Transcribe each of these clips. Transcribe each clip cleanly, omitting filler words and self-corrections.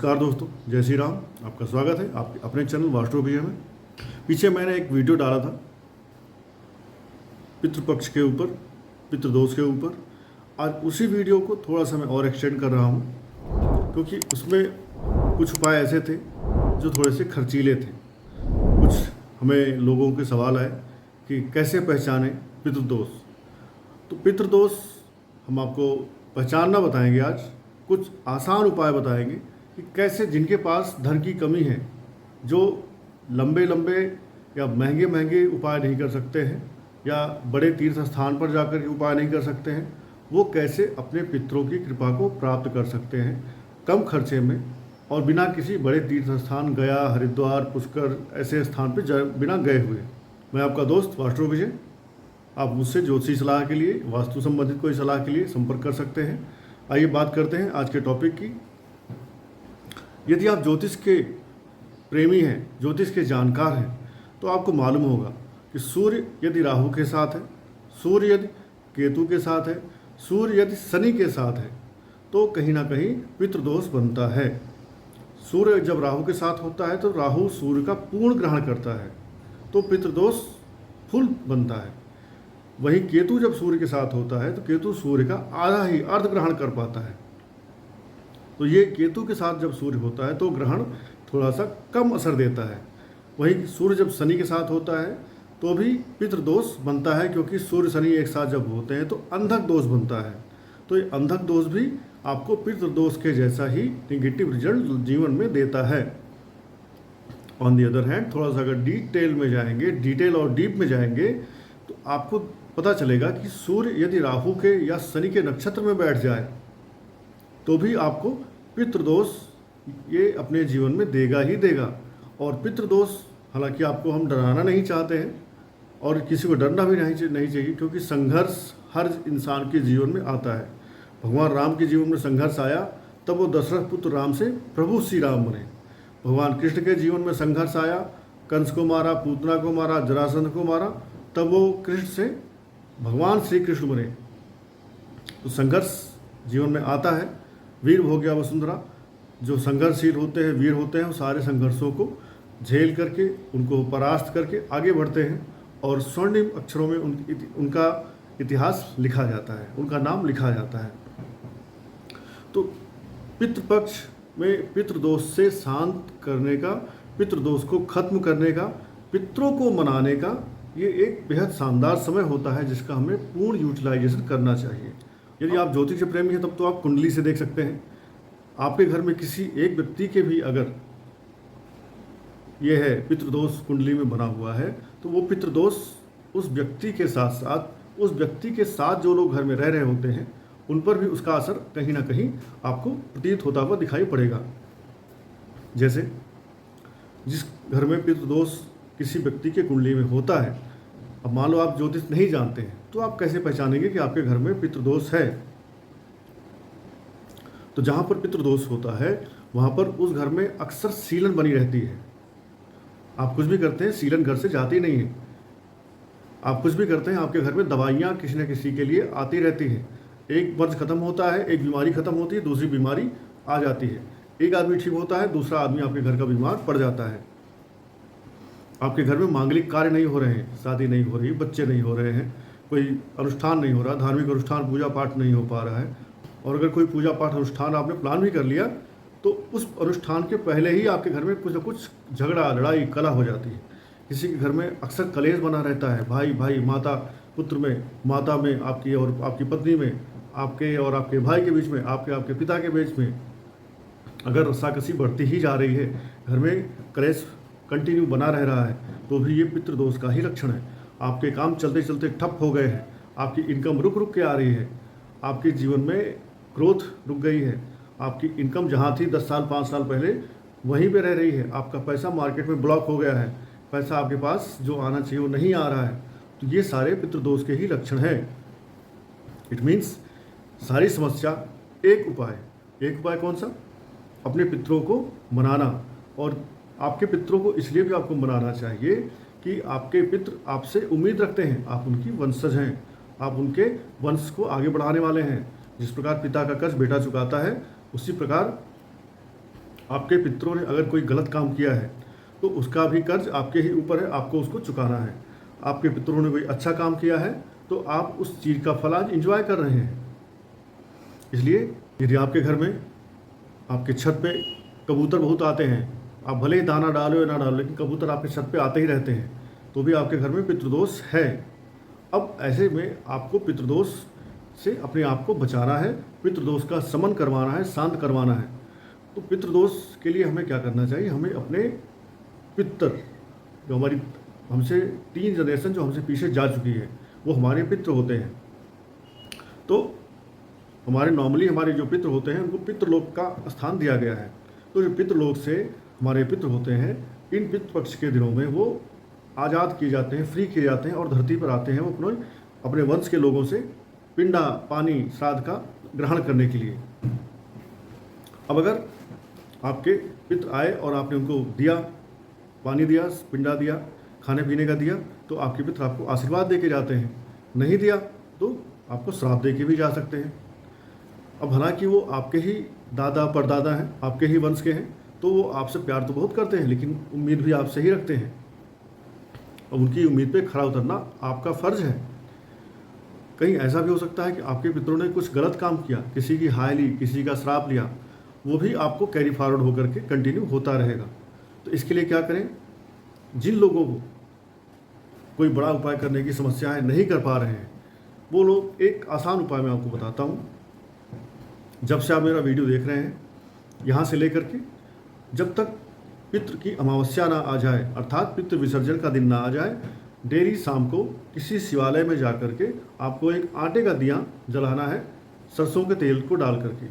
नमस्कार दोस्तों, जय श्री राम। आपका स्वागत है आपके अपने चैनल वास्तु विजय में। पीछे मैंने एक वीडियो डाला था पितृपक्ष के ऊपर, पितृदोष के ऊपर। आज उसी वीडियो को थोड़ा सा मैं और एक्सटेंड कर रहा हूँ, क्योंकि उसमें कुछ उपाय ऐसे थे जो थोड़े से खर्चीले थे। कुछ हमें लोगों के सवाल आए कि कैसे पहचाने पितृदोष। तो पितृदोष हम आपको पहचानना बताएंगे। आज कुछ आसान उपाय बताएंगे कि कैसे जिनके पास धन की कमी है, जो लंबे लंबे या महंगे महंगे उपाय नहीं कर सकते हैं या बड़े तीर्थ स्थान पर जाकर के उपाय नहीं कर सकते हैं, वो कैसे अपने पितरों की कृपा को प्राप्त कर सकते हैं कम खर्चे में और बिना किसी बड़े तीर्थ स्थान, गया, हरिद्वार, पुष्कर ऐसे स्थान पर बिना गए हुए। मैं आपका दोस्त वास्तु विजय। आप मुझसे ज्योतिषी सलाह के लिए, वास्तु संबंधित कोई सलाह के लिए संपर्क कर सकते हैं। आइए बात करते हैं आज के टॉपिक की। यदि आप ज्योतिष के प्रेमी हैं, ज्योतिष के जानकार हैं, तो आपको मालूम होगा कि सूर्य यदि राहु के साथ है, सूर्य यदि केतु के साथ है, सूर्य यदि शनि के साथ है, तो कहीं ना कहीं पितृदोष बनता है। सूर्य जब राहु के साथ होता है तो राहु सूर्य का पूर्ण ग्रहण करता है, तो पितृदोष फुल बनता है। वहीं केतु जब सूर्य के साथ होता है तो केतु सूर्य का आधा ही अर्ध ग्रहण कर पाता है। तो ये केतु के साथ जब सूर्य होता है तो ग्रहण थोड़ा सा कम असर देता है। वहीं सूर्य जब शनि के साथ होता है तो भी पितृदोष बनता है, क्योंकि सूर्य शनि एक साथ जब होते हैं तो अंधक दोष बनता है। तो ये अंधक दोष भी आपको पितृदोष के जैसा ही निगेटिव रिजल्ट जीवन में देता है। ऑन दी अदर हैंड, थोड़ा सा अगर डिटेल में जाएंगे, डिटेल और डीप में जाएंगे, तो आपको पता चलेगा कि सूर्य यदि राहु के या शनि के नक्षत्र में बैठ जाए तो भी आपको पितृदोष ये अपने जीवन में देगा ही देगा। और पितृदोष, हालांकि आपको हम डराना नहीं चाहते हैं और किसी को डरना भी नहीं चाहिए, क्योंकि संघर्ष हर इंसान के जीवन में आता है। भगवान राम के जीवन में संघर्ष आया, तब वो दशरथ पुत्र राम से प्रभु श्री राम बने। भगवान कृष्ण के जीवन में संघर्ष आया, कंस को मारा, पूतना को मारा, जरासंध को मारा, तब वो कृष्ण से भगवान श्री कृष्ण बने। तो संघर्ष जीवन में आता है। वीर भोग्या वसुंधरा, जो संघर्षशील होते हैं, वीर होते हैं, वो सारे संघर्षों को झेल करके, उनको परास्त करके आगे बढ़ते हैं और स्वर्णिम अक्षरों में उनका इतिहास लिखा जाता है, उनका नाम लिखा जाता है। तो पितृपक्ष में पितृदोष से शांत करने का, पितृदोष को खत्म करने का, पितरों को मनाने का ये एक बेहद शानदार समय होता है, जिसका हमें पूर्ण यूटिलाइजेशन करना चाहिए। यदि आप ज्योतिष के प्रेमी हैं तब तो आप कुंडली से देख सकते हैं। आपके घर में किसी एक व्यक्ति के भी अगर ये है पितृदोष कुंडली में बना हुआ है, तो वो पितृदोष उस व्यक्ति के साथ साथ, उस व्यक्ति के साथ जो लोग घर में रह रहे होते हैं, उन पर भी उसका असर कहीं ना कहीं आपको प्रतीत होता हुआ दिखाई पड़ेगा। जैसे जिस घर में पितृदोष किसी व्यक्ति के कुंडली में होता है, अब मान लो आप ज्योतिष नहीं जानते हैं, तो आप कैसे पहचानेंगे कि आपके घर में पितृदोष है? तो जहाँ पर पितृदोष होता है वहाँ पर उस घर में अक्सर सीलन बनी रहती है। आप कुछ भी करते हैं, सीलन घर से जाती नहीं है। आप कुछ भी करते हैं, आपके घर में दवाइयाँ किसी न किसी के लिए आती रहती हैं। एक मर्ज खत्म होता है, एक बीमारी खत्म होती है, दूसरी बीमारी आ जाती है। एक आदमी ठीक होता है, दूसरा आदमी आपके घर का बीमार पड़ जाता है। आपके घर में मांगलिक कार्य नहीं हो रहे हैं, शादी नहीं हो रही, बच्चे नहीं हो रहे हैं, कोई अनुष्ठान नहीं हो रहा, धार्मिक अनुष्ठान, पूजा पाठ नहीं हो पा रहा है। और अगर कोई पूजा पाठ अनुष्ठान आपने प्लान भी कर लिया, तो उस अनुष्ठान के पहले ही आपके घर में कुछ न कुछ झगड़ा, लड़ाई, कलह हो जाती है। किसी के घर में अक्सर कलेश बना रहता है, भाई भाई, माता पुत्र में, माता में, आपकी और आपकी पत्नी में, आपके और आपके भाई के बीच में, आपके पिता के बीच में अगर रस्साकसी बढ़ती ही जा रही है, घर में कलेश कंटिन्यू बना रह रहा है, तो भी ये पितृदोष का ही लक्षण है। आपके काम चलते चलते ठप हो गए हैं, आपकी इनकम रुक रुक के आ रही है, आपके जीवन में ग्रोथ रुक गई है, आपकी इनकम जहाँ थी 10 साल 5 साल पहले वहीं पे रह रही है, आपका पैसा मार्केट में ब्लॉक हो गया है, पैसा आपके पास जो आना चाहिए वो नहीं आ रहा है, तो ये सारे पितृदोष के ही लक्षण हैं। इट मीन्स सारी समस्या एक उपाय कौन सा? अपने पितरों को मनाना। और आपके पितरों को इसलिए भी आपको मनाना चाहिए कि आपके पितर आपसे उम्मीद रखते हैं, आप उनकी वंशज हैं, आप उनके वंश को आगे बढ़ाने वाले हैं। जिस प्रकार पिता का कर्ज बेटा चुकाता है, उसी प्रकार आपके पितरों ने अगर कोई गलत काम किया है तो उसका भी कर्ज आपके ही ऊपर है, आपको उसको चुकाना है। आपके पितरों ने कोई अच्छा काम किया है तो आप उस चीज़ का फल आज इंजॉय कर रहे हैं। इसलिए यदि आपके घर में आपके छत पे कबूतर बहुत आते हैं, आप भले ही दाना डालो या ना डालो, लेकिन कबूतर आपके छत पे आते ही रहते हैं, तो भी आपके घर में पितृदोष है। अब ऐसे में आपको पितृदोष से अपने आप को बचाना है, पितृदोष का शमन करवाना है, शांत करवाना है। तो पितृदोष के लिए हमें क्या करना चाहिए? हमें अपने पितर, जो हमारी हमसे 3 जनरेशन जो हमसे पीछे जा चुकी है, वो हमारे पितृ होते हैं। तो हमारे नॉर्मली हमारे जो पितृ होते हैं उनको पितृलोक का स्थान दिया गया है। तो जो पितृलोक से हमारे पितृ होते हैं, इन पितृपक्ष के दिनों में वो आज़ाद किए जाते हैं, फ्री किए जाते हैं और धरती पर आते हैं वो अपने वंश के लोगों से पिंडा पानी श्राद्ध का ग्रहण करने के लिए। अब अगर आपके पितृ आए और आपने उनको दिया, पानी दिया, पिंडा दिया, खाने पीने का दिया, तो आपके पितृ आपको आशीर्वाद दे के जाते हैं। नहीं दिया तो आपको श्राप दे के भी जा सकते हैं। अब हालांकि वो आपके ही दादा परदादा हैं, आपके ही वंश के हैं, तो वो आपसे प्यार तो बहुत करते हैं, लेकिन उम्मीद भी आपसे ही रखते हैं। अब उनकी उम्मीद पे खरा उतरना आपका फ़र्ज है। कहीं ऐसा भी हो सकता है कि आपके पितरों ने कुछ गलत काम किया, किसी की हाय ली, किसी का श्राप लिया, वो भी आपको कैरी फॉरवर्ड होकर के कंटिन्यू होता रहेगा। तो इसके लिए क्या करें? जिन लोगों को कोई बड़ा उपाय करने की समस्याएं नहीं कर पा रहे हैं, वो लोग एक आसान उपाय मैं आपको बताता हूँ। जब से आप मेरा वीडियो देख रहे हैं, यहाँ से लेकर के जब तक पितृ की अमावस्या ना आ जाए, अर्थात पितृ विसर्जन का दिन ना आ जाए, डेली शाम को किसी शिवालय में जा कर के आपको एक आटे का दिया जलाना है, सरसों के तेल को डाल करके।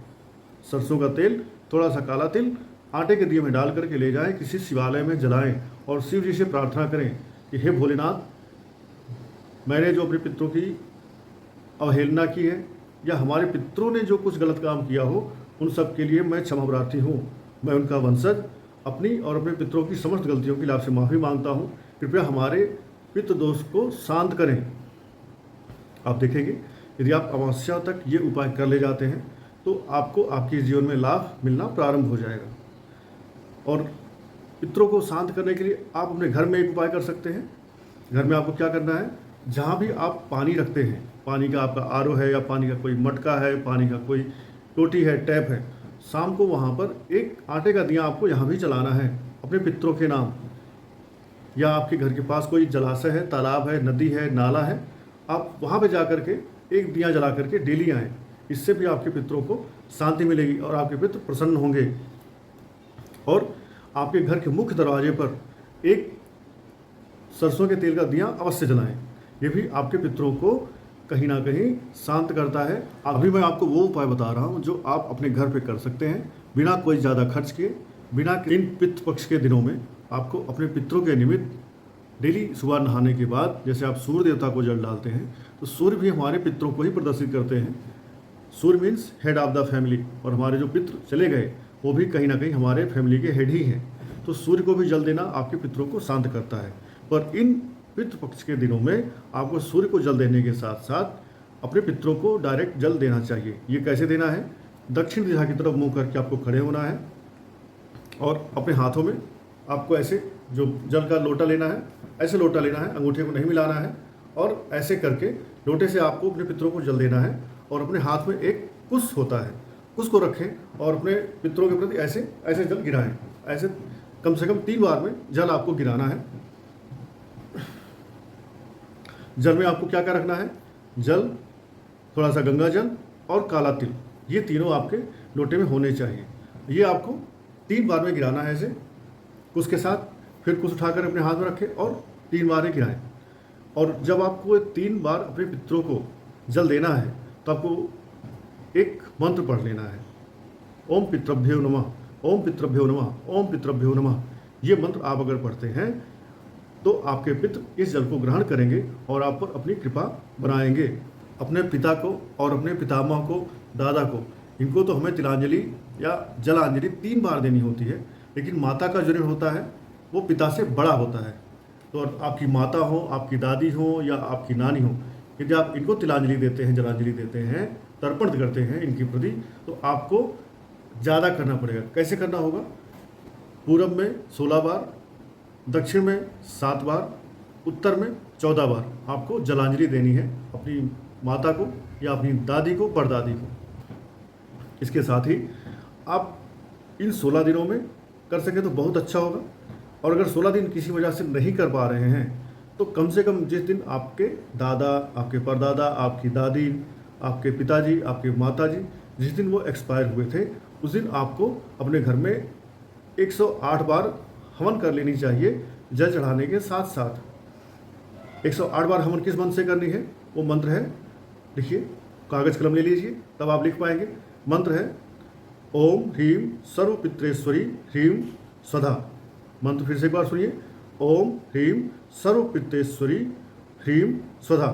सरसों का तेल, थोड़ा सा काला तिल आटे के दिए में डाल करके ले जाएं, किसी शिवालय में जलाएं और शिव जी से प्रार्थना करें कि हे भोलेनाथ, मैंने जो अपने पितरों की अवहेलना की है या हमारे पितरों ने जो कुछ गलत काम किया हो, उन सब के लिए मैं क्षमा प्रार्थी हूँ। मैं उनका वंशज अपनी और अपने पितरों की समस्त गलतियों के लिए आपसे माफ़ी मांगता हूँ। कृपया हमारे पितृदोष को शांत करें। आप देखेंगे यदि आप अमावस्या तक ये उपाय कर ले जाते हैं तो आपको आपके जीवन में लाभ मिलना प्रारंभ हो जाएगा। और पितरों को शांत करने के लिए आप अपने घर में एक उपाय कर सकते हैं। घर में आपको क्या करना है? जहाँ भी आप पानी रखते हैं, पानी का आपका आरओ है या पानी का कोई मटका है, पानी का कोई टोटी है, टैप है, शाम को वहाँ पर एक आटे का दिया आपको यहाँ भी जलाना है अपने पितरों के नाम। या आपके घर के पास कोई जलाशय है, तालाब है, नदी है, नाला है, आप वहाँ पे जा कर के एक दिया जला करके डेली आएँ। इससे भी आपके पितरों को शांति मिलेगी और आपके पितर प्रसन्न होंगे। और आपके घर के मुख्य दरवाजे पर एक सरसों के तेल का दिया अवश्य जलाएं। ये भी आपके पितरों को कहीं ना कहीं शांत करता है। अभी मैं आपको वो उपाय बता रहा हूँ जो आप अपने घर पे कर सकते हैं बिना कोई ज़्यादा खर्च किए, बिना इन पितृ पक्ष के दिनों में। आपको अपने पितरों के निमित्त डेली सुबह नहाने के बाद, जैसे आप सूर्य देवता को जल डालते हैं, तो सूर्य भी हमारे पितरों को ही प्रदर्शित करते हैं। Surya means head of the family, और हमारे जो पितृ चले गए वो भी कहीं ना कहीं हमारे फैमिली के हेड ही हैं। तो सूर्य को भी जल देना आपके पितरों को शांत करता है। पर इन पितृपक्ष के दिनों में आपको सूर्य को जल देने के साथ साथ अपने पितरों को डायरेक्ट जल देना चाहिए। ये कैसे देना है? दक्षिण दिशा की तरफ मुंह करके आपको खड़े होना है और अपने हाथों में आपको ऐसे जो जल का लोटा लेना है, ऐसे लोटा लेना है, अंगूठे को नहीं मिलाना है, और ऐसे करके लोटे से आपको अपने पितरों को जल देना है। और अपने हाथ में एक कुश होता है, कुश को रखें और अपने पितरों के प्रति ऐसे ऐसे जल गिराएं। ऐसे कम से कम 3 बार में जल आपको गिराना है। जल में आपको क्या क्या रखना है? जल, थोड़ा सा गंगा जल और काला तिल, ये तीनों आपके लोटे में होने चाहिए। ये आपको 3 बार में गिराना है ऐसे कुश के साथ। फिर कुश उठाकर अपने हाथ में रखें और 3 बार गिराएं। और जब आपको 3 बार अपने पितरों को जल देना है तो आपको एक मंत्र पढ़ लेना है, ओम पितृभ्यो नमः, ओम पितृभ्यो नमः, ओम पितृभ्यो नमः। ये मंत्र आप अगर पढ़ते हैं तो आपके पितृ इस जल को ग्रहण करेंगे और आप पर अपनी कृपा बनाएंगे। अपने पिता को और अपने पितामह को, दादा को, इनको तो हमें तिलांजलि या जलांजलि 3 बार देनी होती है, लेकिन माता का जो ऋण होता है वो पिता से बड़ा होता है। तो आपकी माता हो, आपकी दादी हो या आपकी नानी हो, यदि आप इनको तिलांजलि देते हैं, जलांजलि देते हैं, तर्पण करते हैं इनके प्रति, तो आपको ज़्यादा करना पड़ेगा। कैसे करना होगा? पूरब में 16 बार, दक्षिण में 7 बार, उत्तर में 14 बार आपको जलांजलि देनी है अपनी माता को या अपनी दादी को, परदादी को। इसके साथ ही आप इन 16 दिनों में कर सकें तो बहुत अच्छा होगा, और अगर 16 दिन किसी वजह से नहीं कर पा रहे हैं तो कम से कम जिस दिन आपके दादा, आपके परदादा, आपकी दादी, आपके पिताजी, आपके माताजी जिस दिन वो एक्सपायर हुए थे उस दिन आपको अपने घर में 108 बार हवन कर लेनी चाहिए जल चढ़ाने के साथ साथ। 108 बार हवन किस मंत्र से करनी है? वो मंत्र है, लिखिए, कागज कलम ले लीजिए तब आप लिख पाएंगे। मंत्र है ओम ह्रीम सर्वपित्रेश्वरी ह्रीम स्वधा। मंत्र फिर से एक बार सुनिए, ओम ह्रीम सर्वपित्रेश्वरी ह्रीम स्वधा।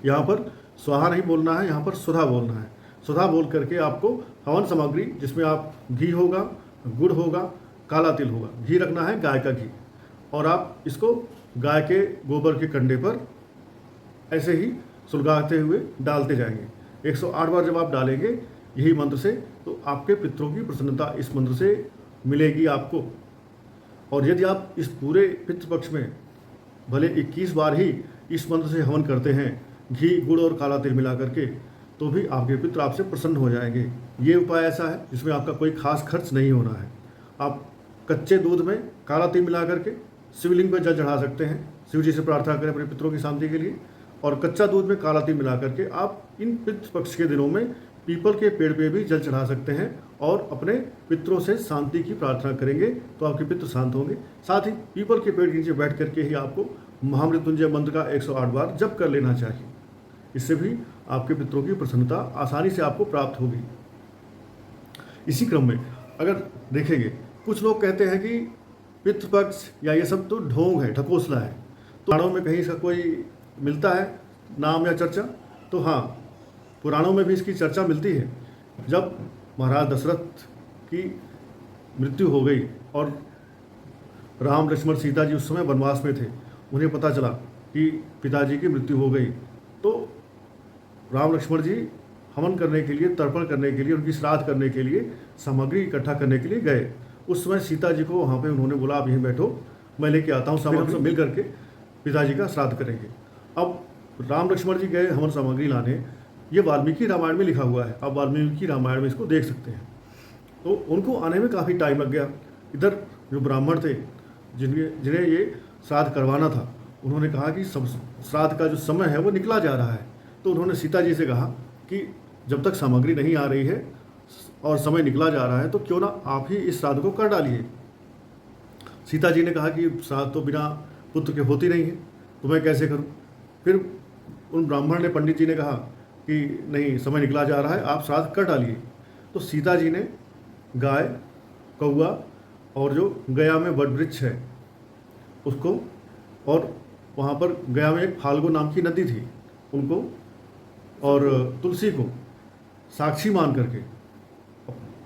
यहाँ पर स्वाहा नहीं बोलना है, यहाँ पर स्वधा बोलना है। स्वधा बोल करके आपको हवन सामग्री जिसमें आप घी होगा, गुड़ होगा, काला तिल होगा, घी रखना है गाय का घी, और आप इसको गाय के गोबर के कंडे पर ऐसे ही सुलगाते हुए डालते जाएंगे। 108 बार जब आप डालेंगे यही मंत्र से तो आपके पितरों की प्रसन्नता इस मंत्र से मिलेगी आपको। और यदि आप इस पूरे पितृपक्ष में भले 21 बार ही इस मंत्र से हवन करते हैं घी, गुड़ और काला तिल मिला करके, तो भी आपके पितृ आपसे प्रसन्न हो जाएंगे। ये उपाय ऐसा है जिसमें आपका कोई खास खर्च नहीं होना है। आप कच्चे दूध में काला तिल मिला करके शिवलिंग पर जल चढ़ा सकते हैं, शिव जी से प्रार्थना करें अपने पितरों की शांति के लिए। और कच्चा दूध में काला तिल मिला करके आप इन पितृपक्ष के दिनों में पीपल के पेड़ पे भी जल चढ़ा सकते हैं और अपने पितरों से शांति की प्रार्थना करेंगे तो आपके पितृ शांत होंगे। साथ ही पीपल के पेड़ के नीचे बैठ करके ही आपको महामृत्युंजय मंत्र का 108 बार जप कर लेना चाहिए। इससे भी आपके पितरों की प्रसन्नता आसानी से आपको प्राप्त होगी। इसी क्रम में अगर देखेंगे, कुछ लोग कहते हैं कि पितृपक्ष या ये सब तो ढोंग है, ढकोसला है, तो पुराणों में कहीं इसका कोई मिलता है नाम या चर्चा? तो हाँ, पुराणों में भी इसकी चर्चा मिलती है। जब महाराज दशरथ की मृत्यु हो गई और राम, लक्ष्मण, सीता जी उस समय वनवास में थे, उन्हें पता चला कि पिताजी की मृत्यु हो गई, तो राम लक्ष्मण जी हवन करने के लिए, तर्पण करने के लिए, उनकी श्राद्ध करने के लिए सामग्री इकट्ठा करने के लिए गए। उस समय सीता जी को वहाँ पे उन्होंने बोला आप यहीं बैठो, मैं लेके आता हूँ सामग्री, सब मिल करके पिताजी का श्राद्ध करेंगे। अब राम लक्ष्मण जी गए हवन सामग्री लाने, ये वाल्मीकि रामायण में लिखा हुआ है, आप वाल्मीकि रामायण में इसको देख सकते हैं। तो उनको आने में काफ़ी टाइम लग गया। इधर जो ब्राह्मण थे जिन्हें ये श्राद्ध करवाना था, उन्होंने कहा कि श्राद्ध का जो समय है वो निकला जा रहा है। तो उन्होंने सीता जी से कहा कि जब तक सामग्री नहीं आ रही है और समय निकला जा रहा है तो क्यों ना आप ही इस श्राद्ध को कर डालिए। सीता जी ने कहा कि श्राद्ध तो बिना पुत्र के होती नहीं है, तो मैं कैसे करूं? फिर उन ब्राह्मण ने, पंडित जी ने कहा कि नहीं, समय निकला जा रहा है, आप श्राद्ध कर डालिए। तो सीता जी ने गाय, कौआ और जो गया में वट वृक्ष है उसको, और वहाँ पर गया में एक फाल्गु नाम की नदी थी, उनको और तुलसी को साक्षी मान करके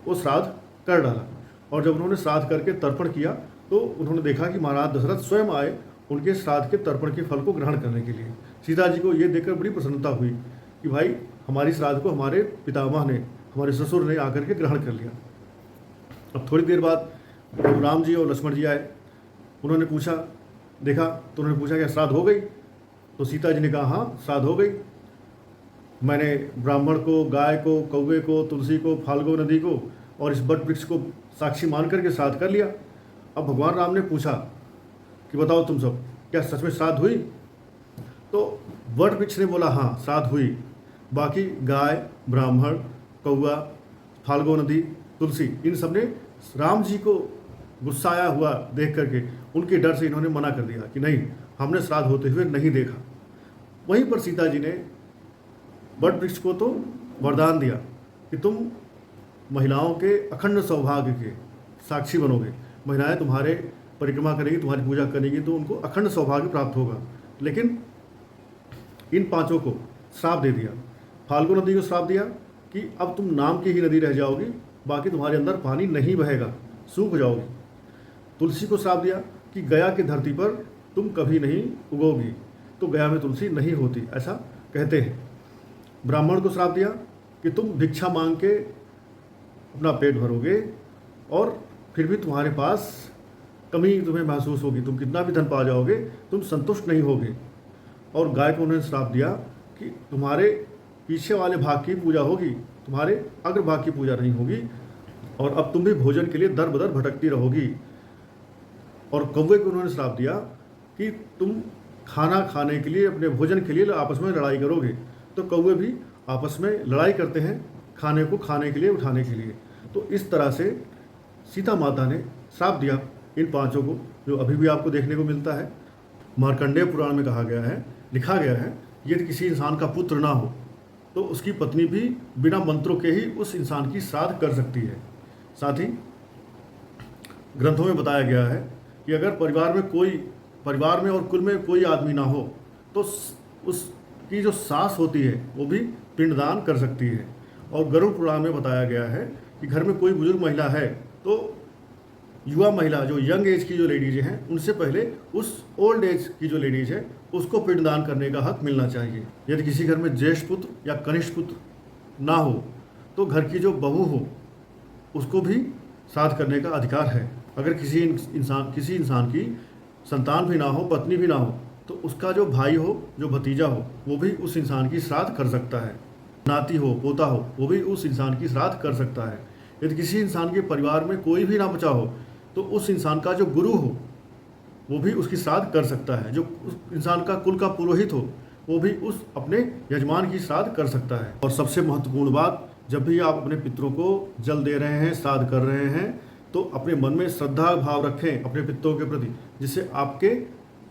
वो श्राद्ध कर डाला। और जब उन्होंने श्राद्ध करके तर्पण किया तो उन्होंने देखा कि महाराज दशरथ स्वयं आए उनके श्राद्ध के तर्पण के फल को ग्रहण करने के लिए। सीता जी को ये देखकर बड़ी प्रसन्नता हुई कि भाई हमारी श्राद्ध को हमारे पितामह ने, हमारे ससुर ने आकर के ग्रहण कर लिया। अब थोड़ी देर बाद राम जी और लक्ष्मण जी आए, उन्होंने पूछा, देखा तो उन्होंने पूछा क्या श्राद्ध हो गई? तो सीता जी ने कहा हाँ श्राद्ध हो गई, मैंने ब्राह्मण को, गाय को, कौवे को, तुलसी को, फाल्गु नदी को और इस वट वृक्ष को साक्षी मान करके श्राद्ध कर लिया। अब भगवान राम ने पूछा कि बताओ तुम सब, क्या सच में श्राद्ध हुई? तो वट वृक्ष ने बोला हाँ श्राद्ध हुई, बाकी गाय, ब्राह्मण, कौआ, फाल्गु नदी, तुलसी, इन सब ने राम जी को गुस्साया हुआ देख करके उनके डर से इन्होंने मना कर दिया कि नहीं, हमने श्राद्ध होते हुए नहीं देखा। वहीं पर सीता जी ने वट वृक्ष को तो वरदान दिया कि तुम महिलाओं के अखंड सौभाग्य के साक्षी बनोगे, महिलाएं तुम्हारे परिक्रमा करेंगी, तुम्हारी पूजा करेंगी तो उनको अखंड सौभाग्य प्राप्त होगा। लेकिन इन पांचों को श्राप दे दिया। फाल्गु नदी को श्राप दिया कि अब तुम नाम की ही नदी रह जाओगी, बाकी तुम्हारे अंदर पानी नहीं बहेगा, सूख जाओगी। तुलसी को श्राप दिया कि गया की धरती पर तुम कभी नहीं उगोगी, तो गया में तुलसी नहीं होती, ऐसा कहते हैं। ब्राह्मण को श्राप दिया कि तुम भिक्षा मांग के अपना पेट भरोगे और फिर भी तुम्हारे पास कमी तुम्हें महसूस होगी, तुम कितना भी धन पा जाओगे तुम संतुष्ट नहीं होगे। और गाय को उन्होंने श्राप दिया कि तुम्हारे पीछे वाले भाग की पूजा होगी, तुम्हारे अग्र भाग की पूजा नहीं होगी, और अब तुम भी भोजन के लिए दर बदर भटकती रहोगी। और कौवे को उन्होंने श्राप दिया कि तुम खाना खाने के लिए, अपने भोजन के लिए आपस में लड़ाई करोगे। तो कौवे भी आपस में लड़ाई करते हैं खाने को खाने के लिए, उठाने के लिए। तो इस तरह से सीता माता ने श्राप दिया इन पांचों को, जो अभी भी आपको देखने को मिलता है। मार्कंडेय पुराण में कहा गया है, लिखा गया है, यदि किसी इंसान का पुत्र ना हो तो उसकी पत्नी भी बिना मंत्रों के ही उस इंसान की श्राद्ध कर सकती है। साथ ही ग्रंथों में बताया गया है कि अगर परिवार में और कुल में कोई आदमी ना हो तो उसकी जो सास होती है वो भी पिंडदान कर सकती है। और गरुड़ पुराण में बताया गया है कि घर में कोई बुजुर्ग महिला है तो युवा महिला, जो यंग एज की जो लेडीज हैं, उनसे पहले उस ओल्ड एज की जो लेडीज है उसको पिंडदान करने का हक मिलना चाहिए। यदि किसी घर में ज्येष्ठ पुत्र या कनिष्ठ पुत्र ना हो तो घर की जो बहू हो उसको भी श्राद्ध करने का अधिकार है। अगर किसी इंसान की संतान भी ना हो, पत्नी भी ना हो, तो उसका जो भाई हो, जो भतीजा हो, वो भी उस इंसान की श्राद्ध कर सकता है। नाती हो, पोता हो, वो भी उस इंसान की श्राद्ध कर सकता है। यदि किसी इंसान के परिवार में कोई भी ना बचा हो तो उस इंसान का जो गुरु हो वो भी उसकी श्राद्ध कर सकता है। जो उस इंसान का कुल का पुरोहित हो वो भी उस अपने यजमान की श्राद्ध कर सकता है। और सबसे महत्वपूर्ण बात, जब भी आप अपने पितरों को जल दे रहे हैं, श्राद्ध कर रहे हैं, तो अपने मन में श्रद्धा भाव रखें अपने पितरों के प्रति, जिससे आपके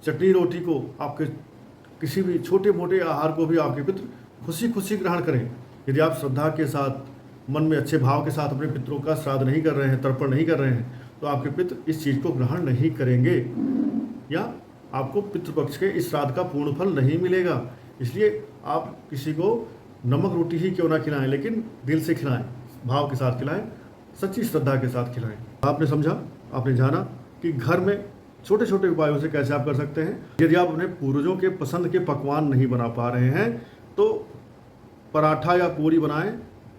चटनी रोटी को, आपके किसी भी छोटे मोटे आहार को भी आपके पितर खुशी खुशी ग्रहण करें। यदि आप श्रद्धा के साथ, मन में अच्छे भाव के साथ अपने पितरों का श्राद्ध नहीं कर रहे हैं, तर्पण नहीं कर रहे हैं, तो आपके पितर इस चीज़ को ग्रहण नहीं करेंगे या आपको पितृपक्ष के इस श्राद्ध का पूर्ण फल नहीं मिलेगा। इसलिए आप किसी को नमक रोटी ही क्यों ना खिलाएं, लेकिन दिल से खिलाएं, भाव के साथ खिलाएं, सच्ची श्रद्धा के साथ खिलाएं। आपने समझा, आपने जाना कि घर में छोटे छोटे उपायों से कैसे आप कर सकते हैं। यदि आप अपने पूर्वजों के पसंद के पकवान नहीं बना पा रहे हैं तो पराठा या पूरी बनाएं,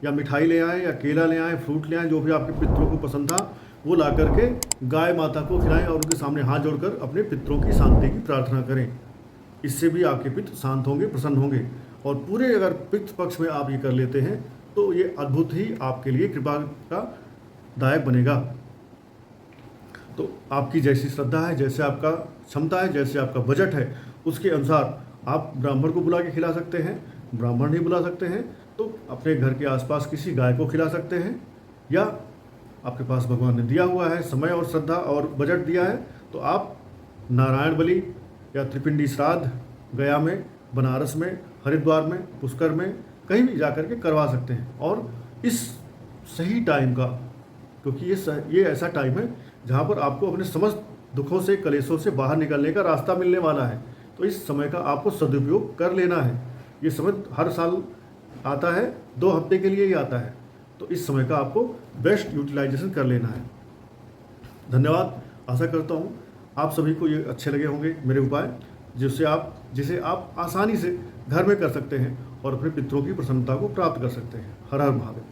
या मिठाई ले आएँ, या केला ले आएँ, फ्रूट ले आएँ, जो भी आपके पितरों को पसंद था वो ला करके गाय माता को खिलाएं और उनके सामने हाथ जोड़कर अपने पितरों की शांति की प्रार्थना करें। इससे भी आपके पितर शांत होंगे, प्रसन्न होंगे। और पूरे अगर पितृ पक्ष में आप ये कर लेते हैं तो ये अद्भुत ही आपके लिए कृपा का दायक बनेगा। तो आपकी जैसी श्रद्धा है, जैसे आपका क्षमता है, जैसे आपका बजट है, उसके अनुसार आप ब्राह्मण को बुला के खिला सकते हैं। ब्राह्मण नहीं बुला सकते हैं तो अपने घर के आसपास किसी गाय को खिला सकते हैं, या आपके पास भगवान ने दिया हुआ है समय और श्रद्धा और बजट दिया है तो आप नारायण बलि या त्रिपिंडी श्राद्ध गया में, बनारस में, हरिद्वार में, पुष्कर में, कहीं भी जा कर के करवा सकते हैं। और इस सही टाइम का, क्योंकि ये ऐसा टाइम है जहाँ पर आपको अपने समस्त दुखों से, कलेशों से बाहर निकलने का रास्ता मिलने वाला है। तो इस समय का आपको सदुपयोग कर लेना है। ये समय हर साल आता है, 2 हफ्ते के लिए ही आता है, तो इस समय का आपको बेस्ट यूटिलाइजेशन कर लेना है। धन्यवाद। आशा करता हूँ आप सभी को ये अच्छे लगे होंगे मेरे उपाय, जिसे आप आसानी से घर में कर सकते हैं और अपने पितरों की प्रसन्नता को प्राप्त कर सकते हैं। हर हर महादेव।